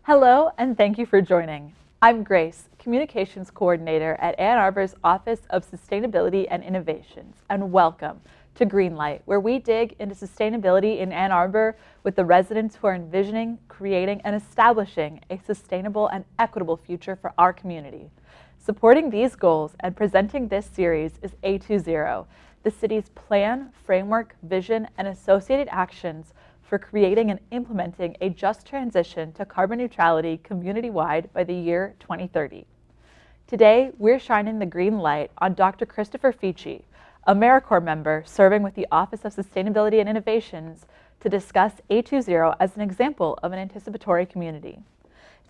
Hello, and thank you for joining. I'm Grace, Communications Coordinator at Ann Arbor's Office of Sustainability and Innovations, and welcome to Greenlight, where we dig into sustainability in Ann Arbor with the residents who are envisioning, creating, and establishing a sustainable and equitable future for our community. Supporting these goals and presenting this series is A20, the city's plan, framework, vision, and associated actions for creating and implementing a just transition to carbon neutrality community-wide by the year 2030. Today, we're shining the green light on Dr. Christopher Fici, AmeriCorps member serving with the Office of Sustainability and Innovations, to discuss A20 as an example of an anticipatory community.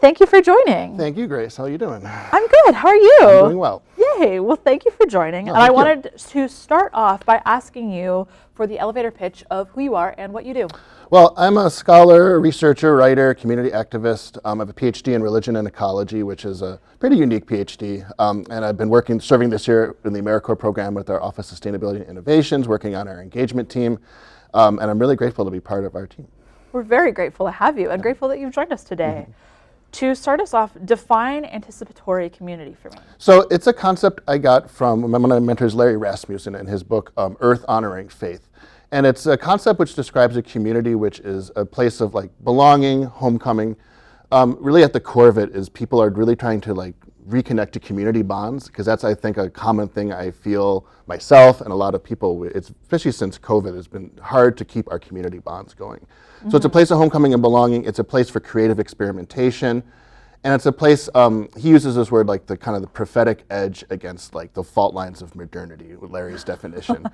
Thank you for joining. Thank you, Grace. How are you doing? I'm good. How are you? I'm doing well. Yay. Well, thank you for joining. And I wanted to start off by asking you for the elevator pitch of who you are and what you do. Well, I'm a scholar, researcher, writer, community activist. I have a PhD in religion and ecology, which is a pretty unique PhD. And I've been serving this year in the AmeriCorps program with our Office of Sustainability and Innovations, working on our engagement team. And I'm really grateful to be part of our team. We're very grateful to have you and grateful that you've joined us today. To start us off, define anticipatory community for me. So it's a concept I got from one of my mentors, Larry Rasmussen, in his book, Earth Honoring Faith. And it's a concept which describes a community which is a place of like belonging, homecoming. Really at the core of it is people are really trying to like reconnect to community bonds, because that's, I think, a common thing I feel myself and a lot of people, it's, especially since COVID, it's been hard to keep our community bonds going. So it's a place of homecoming and belonging. It's a place for creative experimentation. And it's a place, he uses this word like the kind of the prophetic edge against like the fault lines of modernity, with Larry's definition,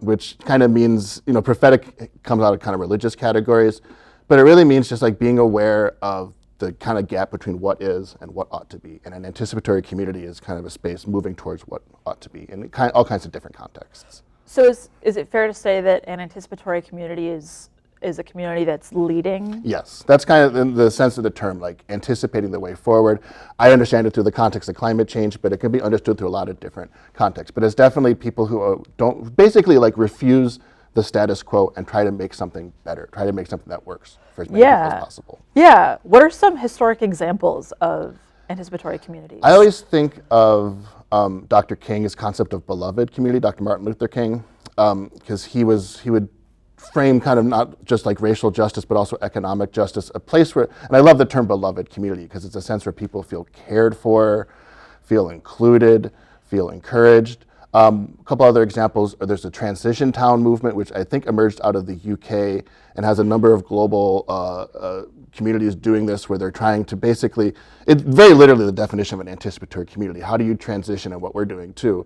which kind of means, you know, prophetic comes out of kind of religious categories, but it really means just like being aware of the kind of gap between what is and what ought to be. And an anticipatory community is kind of a space moving towards what ought to be in all kinds of different contexts. So is it fair to say that an anticipatory community is a community that's leading? Yes, that's kind of in the sense of the term, like anticipating the way forward. I understand it through the context of climate change, but it can be understood through a lot of different contexts. But it's definitely people who don't basically like refuse the status quo and try to make something better, try to make something that works for as many people as possible. Yeah. What are some historic examples of anticipatory communities? I always think of Dr. King's concept of beloved community, Dr. Martin Luther King, because he would frame kind of not just like racial justice, but also economic justice, a place where, and I love the term beloved community because it's a sense where people feel cared for, feel included, feel encouraged. A couple other examples, there's the transition town movement, which I think emerged out of the UK and has a number of global communities doing this, where they're trying to basically, it's very literally the definition of an anticipatory community. How do you transition, and what we're doing too,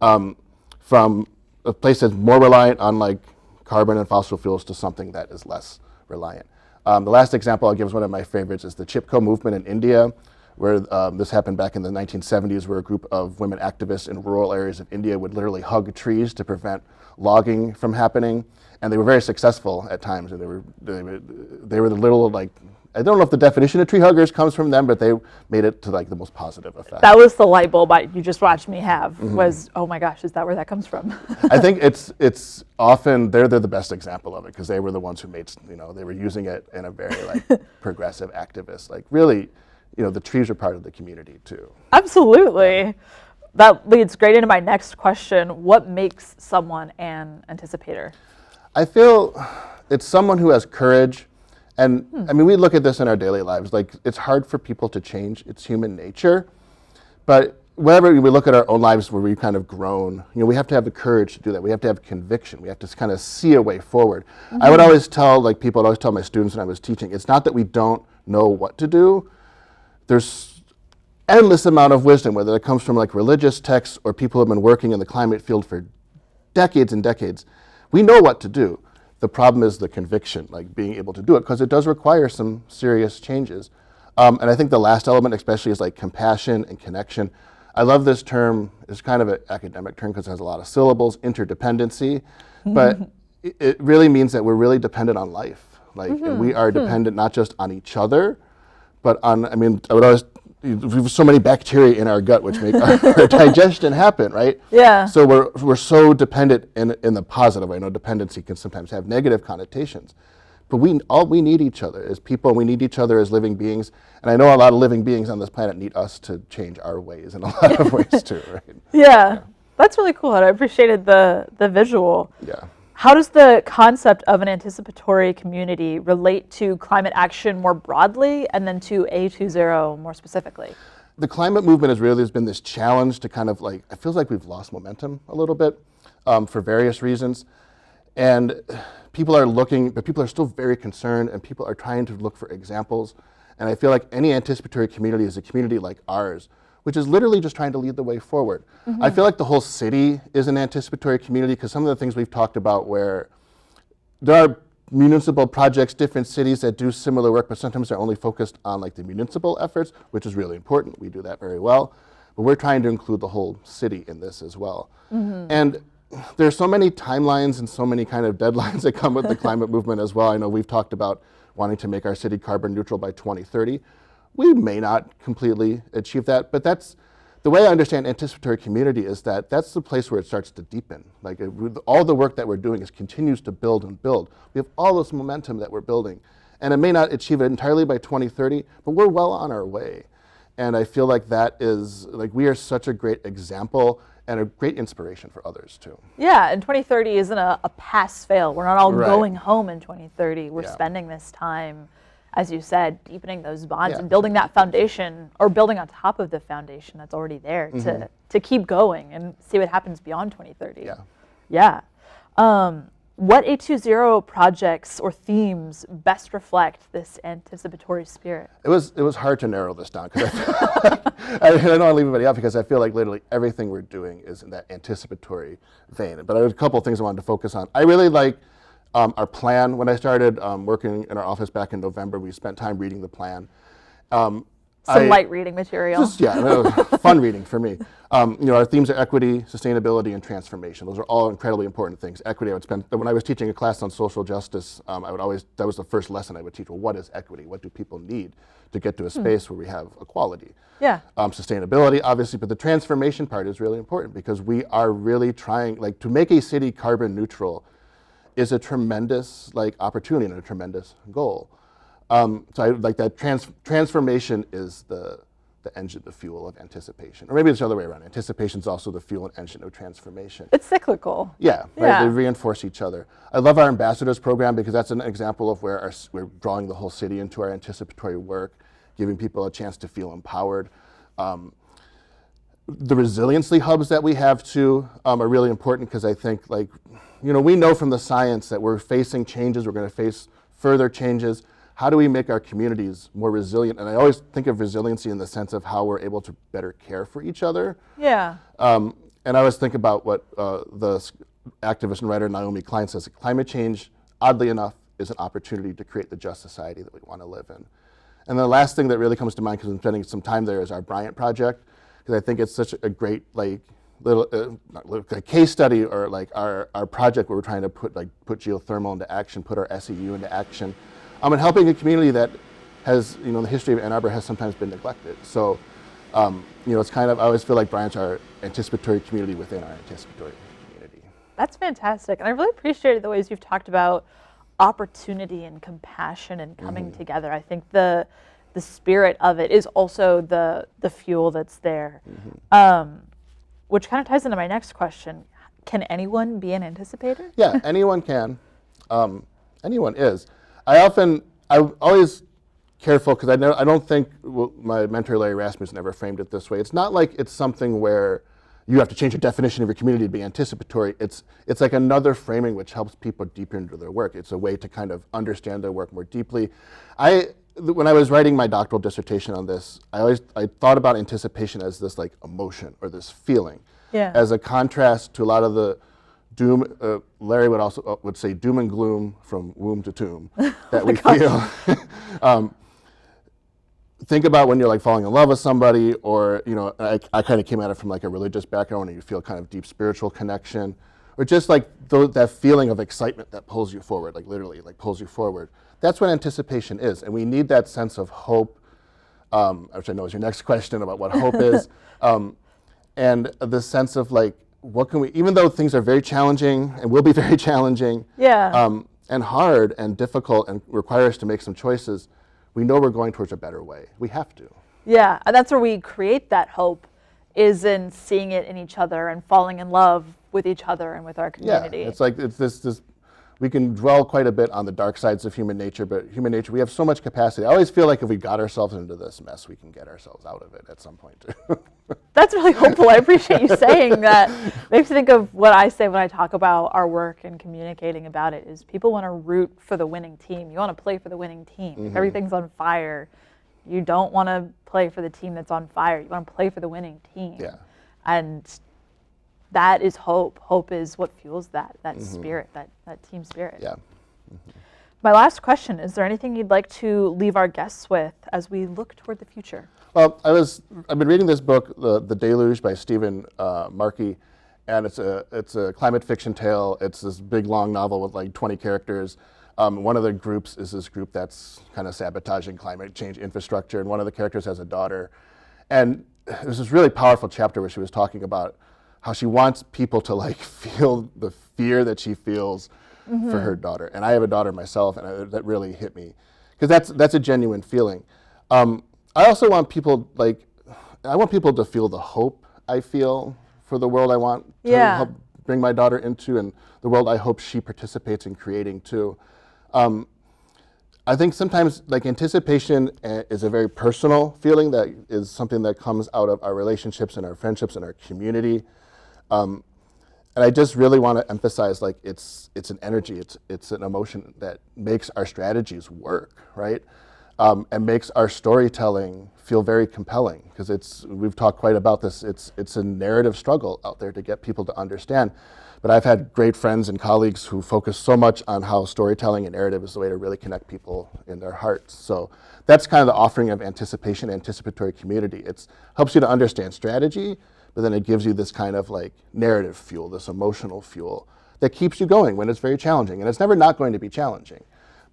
from a place that's more reliant on like carbon and fossil fuels to something that is less reliant. The last example I'll give is one of my favorites, is the Chipko movement in India, where this happened back in the 1970s, where a group of women activists in rural areas of India would literally hug trees to prevent logging from happening. And they were very successful at times, and they were the little, like, I don't know if the definition of tree huggers comes from them, but they made it to like the most positive effect. That was the light bulb you just watched me have, was, oh my gosh, is that where that comes from? I think it's often, they're the best example of it, because they were the ones who made, you know, they were using it in a very like progressive activist, like really, you know, the trees are part of the community too. Absolutely. That leads great into my next question. What makes someone an anticipator? I feel it's someone who has courage. And I mean, we look at this in our daily lives, like it's hard for people to change, it's human nature. But whenever we look at our own lives where we've kind of grown, you know, we have to have the courage to do that. We have to have conviction. We have to kind of see a way forward. I would always tell, like people, I'd always tell my students when I was teaching, it's not that we don't know what to do. There's endless amount of wisdom, whether it comes from like religious texts or people who have been working in the climate field for decades and decades. We know what to do. The problem is the conviction, like being able to do it, because it does require some serious changes. And I think the last element especially is like compassion and connection. I love this term. It's kind of an academic term because it has a lot of syllables, interdependency, but it really means that we're really dependent on life. Like, and we are dependent not just on each other, but on, I mean, I would always, we have so many bacteria in our gut which make our digestion happen, right? Yeah. So we're so dependent in the positive way. I know dependency can sometimes have negative connotations, but we need each other as people, and we need each other as living beings. And I know a lot of living beings on this planet need us to change our ways in a lot of ways too, right? Yeah, that's really cool. And I appreciated the visual. Yeah. How does the concept of an anticipatory community relate to climate action more broadly and then to A20 more specifically? The climate movement has really been this challenge to kind of like, it feels like we've lost momentum a little bit for various reasons. And people are looking, but people are still very concerned, and people are trying to look for examples. And I feel like any anticipatory community is a community like ours, which is literally just trying to lead the way forward. I feel like the whole city is an anticipatory community because some of the things we've talked about where there are municipal projects, different cities that do similar work, but sometimes they're only focused on like the municipal efforts, which is really important. We do that very well. But we're trying to include the whole city in this as well. And there's so many timelines and so many kind of deadlines that come with the climate movement as well. I know we've talked about wanting to make our city carbon neutral by 2030. We may not completely achieve that, but that's the way I understand anticipatory community is that that's the place where it starts to deepen. Like all the work that we're doing continues to build and build. We have all this momentum that we're building, and it may not achieve it entirely by 2030, but we're well on our way. And I feel like that is, like, we are such a great example and a great inspiration for others too. Yeah, and 2030 isn't a pass-fail. We're not all going home in 2030. We're spending this time, as you said, deepening those bonds and building that foundation, or building on top of the foundation that's already there to keep going and see what happens beyond 2030. Yeah. What A20 projects or themes best reflect this anticipatory spirit? It was hard to narrow this down because I don't want to leave anybody out because I feel like literally everything we're doing is in that anticipatory vein. But there's a couple of things I wanted to focus on. I really like our plan. When I started working in our office back in November, we spent time reading the plan. Some light reading material. Fun reading for me. Our themes are equity, sustainability, and transformation. Those are all incredibly important things. Equity, when I was teaching a class on social justice, that was the first lesson I would teach. Well, what is equity? What do people need to get to a space where we have equality? Yeah. Sustainability, obviously, but the transformation part is really important because we are really trying, like, to make a city carbon neutral is a tremendous, like, opportunity and a tremendous goal. So I like that transformation is the engine, the fuel of anticipation. Or maybe it's the other way around. Anticipation is also the fuel and engine of transformation. It's cyclical. Yeah, right? They reinforce each other. I love our ambassadors program because that's an example of where we're drawing the whole city into our anticipatory work, giving people a chance to feel empowered. The resiliency hubs that we have too are really important because I think, like, we know from the science that we're facing changes, we're going to face further changes. How do we make our communities more resilient? And I always think of resiliency in the sense of how we're able to better care for each other. Yeah. And I always think about what the activist and writer Naomi Klein says, climate change, oddly enough, is an opportunity to create the just society that we want to live in. And the last thing that really comes to mind, because I'm spending some time there, is our Bryant Project, because I think it's such a great, like, little a case study, or like our project where we're trying to put geothermal into action, put our SEU into action. And helping a community that has, the history of Ann Arbor has sometimes been neglected. So, it's kind of, I always feel like Bryant's our anticipatory community within our anticipatory community. That's fantastic. And I really appreciated the ways you've talked about opportunity and compassion and coming together. I think the spirit of it is also the fuel that's there, which kind of ties into my next question. Can anyone be an anticipator? Yeah, anyone can. Anyone is. I'm always careful because I don't think my mentor Larry Rasmussen ever framed it this way. It's not like it's something where you have to change your definition of your community to be anticipatory. It's like another framing which helps people deeper into their work. It's a way to kind of understand their work more deeply. When I was writing my doctoral dissertation on this, I thought about anticipation as this, like, emotion or this feeling, as a contrast to a lot of the doom. Larry would say doom and gloom from womb to tomb that we feel. Think about when you're, like, falling in love with somebody, or I kind of came at it from, like, a religious background, and you feel kind of deep spiritual connection, or just like that feeling of excitement that pulls you forward, like literally, like pulls you forward. That's what anticipation is, and we need that sense of hope, which I know is your next question about what hope is, and the sense of, like, what can we, even though things are very challenging and will be very challenging, and hard and difficult and require us to make some choices, we know we're going towards a better way. We have to. Yeah, and that's where we create that hope, is in seeing it in each other and falling in love with each other and with our community. Yeah, it's like it's this. We can dwell quite a bit on the dark sides of human nature, but human nature, we have so much capacity. I always feel like if we got ourselves into this mess, we can get ourselves out of it at some point too. That's really hopeful. I appreciate you saying that. Makes me think of what I say when I talk about our work and communicating about it, is people want to root for the winning team. You want to play for the winning team. If everything's on fire, you don't want to play for the team that's on fire. You want to play for the winning team. Yeah. And that is hope. Hope is what fuels that spirit, that team spirit. Yeah. My last question, is there anything you'd like to leave our guests with as we look toward the future? Well, I've been reading this book, The Deluge by Stephen Markey, and it's a climate fiction tale. It's this big long novel with like 20 characters. One of the groups is this group that's kind of sabotaging climate change infrastructure, and one of the characters has a daughter. And there's this really powerful chapter where she was talking about how she wants people to like feel the fear that she feels for her daughter. And I have a daughter myself, and that really hit me, because that's a genuine feeling. I also want people to feel the hope I feel for the world I want to help bring my daughter into, and the world I hope she participates in creating too. I think sometimes like anticipation is a very personal feeling that is something that comes out of our relationships and our friendships and our community. And I just really want to emphasize, like, it's an energy, it's an emotion that makes our strategies work, right? And makes our storytelling feel very compelling, because we've talked quite about this. It's a narrative struggle out there to get people to understand. But I've had great friends and colleagues who focus so much on how storytelling and narrative is the way to really connect people in their hearts. So that's kind of the offering of anticipation, anticipatory community. It helps you to understand strategy, but then it gives you this kind of like narrative fuel, this emotional fuel that keeps you going when it's very challenging. And it's never not going to be challenging,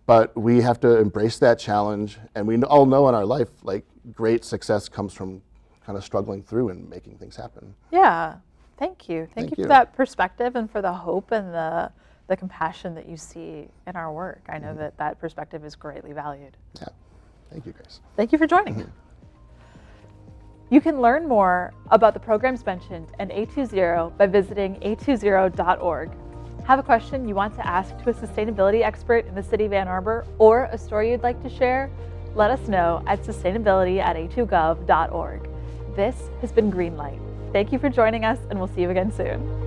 but we have to embrace that challenge. And we all know in our life, like, great success comes from kind of struggling through and making things happen. Yeah. Thank you. Thank you for that perspective and for the hope and the compassion that you see in our work. I know that perspective is greatly valued. Yeah. Thank you, Grace. Thank you for joining. You can learn more about the programs mentioned and A20 by visiting a20.org. Have a question you want to ask to a sustainability expert in the city of Ann Arbor, or a story you'd like to share? Let us know at sustainability@a2gov.org. This has been Greenlight. Thank you for joining us, and we'll see you again soon.